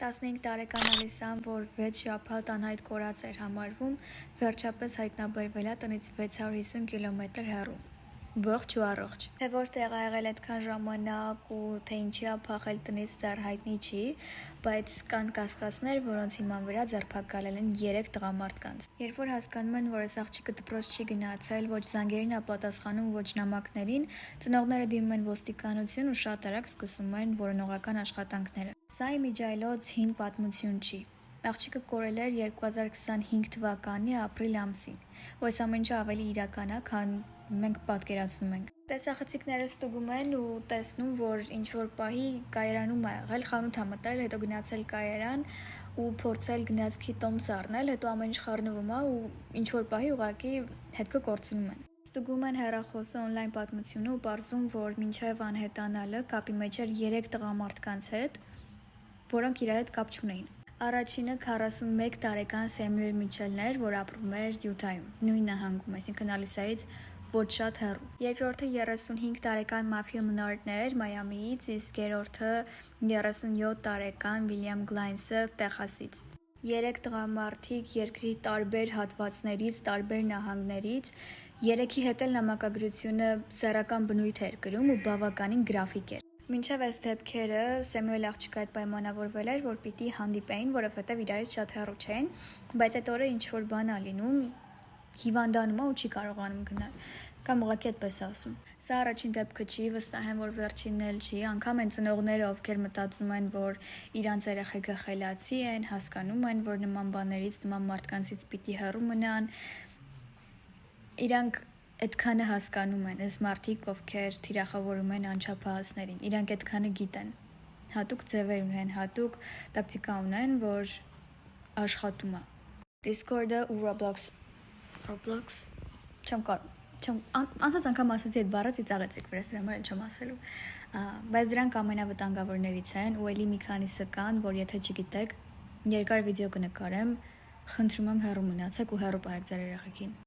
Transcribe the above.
15 տարեկան Ալիսան, որ 6 շաբաթ անհայտ կորած էր համարվում, վերջապես հայտնաբերվել է տնից 650 կիլոմետր հեռու։ Ողջ ու առողջ։ Թե որտեղ ա եղել այդքան ժամանակ ու թե ինչի ա փախել տնից դեռ հայտնի չի, բայց կան կասկածներ, որոնց հիման վրա ձերբակալել են 3 տղամարդկանց։ Երբ որ հասկանում են, որ այս աղջիկը դպրոց չի գնացել, ոչ զանգերին ա պատասխանում, ոչ նամակներին, ծնողները դիմում են ոստիկանություն ու շատ արագ սկսում են որոնողական աշխատանքները։ Սա իմիջիայլոց հին պատմություն չի։ Աղջիկը կորել էր 2025 թվականի ապրիլ ամսին, ու այս ամեն ինչը ավելի իրական է, քան մենք պատկերացնում ենք։ Տեսախցիկները ստուգում են ու տեսնում, որ ինչ-որ պահի կայարանում ա եղել, խանութ ա մտել, հետո գնացել կայարան ու փորձել գնացքի տոմս առնել, հետո ամեն ինչ խառնվում ա ու ինչ-որ պահի ուղղակի հետքը կորցնում են։ Ստուգում են հեռախոսը, օնլայն պատմությունը ու պարզում, որ մինչև անհետանալը կապի մեջ էր 3 տղամարդկանց հետ, որոնք իրար հետ կապ չունեին։ Առաջինը 41 տարեկան Սեմյուել Միչելն էր, որ ապրում էր Յուտայում, նույն նահանգում, այսինքն Ալիսայից ոչ շատ հեռու։ Երկրորդը 35 տարեկան Մաթյու Մնարդն էր Մայամիից, իսկ երրորդը 37 տարեկան Վիլյամ Գլայնսը Տեխասից։ 3 տղամարդիկ երկրի տարբեր հատվածներից, տարբեր նահանգներից, երեքի հետ էլ նամակագրությունը սեռական բնույթ էր կրում ու բավականին գրաֆիկ էր։ Մինչև այս դեպքերը Սեմյուել աղջիկը այդ պայմանավորվել էր, որ պիտի հանդիպեին, որովհետև իրարից շատ հեռու չէին, բայց այդ օրը ինչ-որ բան ա լինում, հիվանդանում ա ու չի կարողանում գնալ, կամ ուղղակի այդպես ա ասում։ Սա առաջին դեպքը չի, վստահ եմ, որ վերջինն էլ չի, անգամ այն ծնողները, ովքեր մտածում են, որ իրանց երեխեքը խելացի են, հասկանում են, որ նման բաներից, նման մարդկանցից պիտի հեռու մնան, իրանք այդքանը հասկանում են, այս մարդիկ, ովքեր թիրախավորում են անչափահասներին, իրանք այդքանը գիտեն, հատուկ ձևեր ունեն, հատուկ տակտիկա ունեն, որ աշխատում է։ Discord-ը ու Roblox, չեմ կարող, անցած անգամ ասացի այդ բառը ծիծաղեցիք, վրաս դրա համար չեմ ասելու, բայց դրանք ամենավտանգավորներից են ու էլի մի քանիսը կան, որ եթե չգիտեք, երկար վիդեո կնկարեմ, խնդրում եմ հեռու մնացեք ու հեռու պահեք ձեր երեխեքին։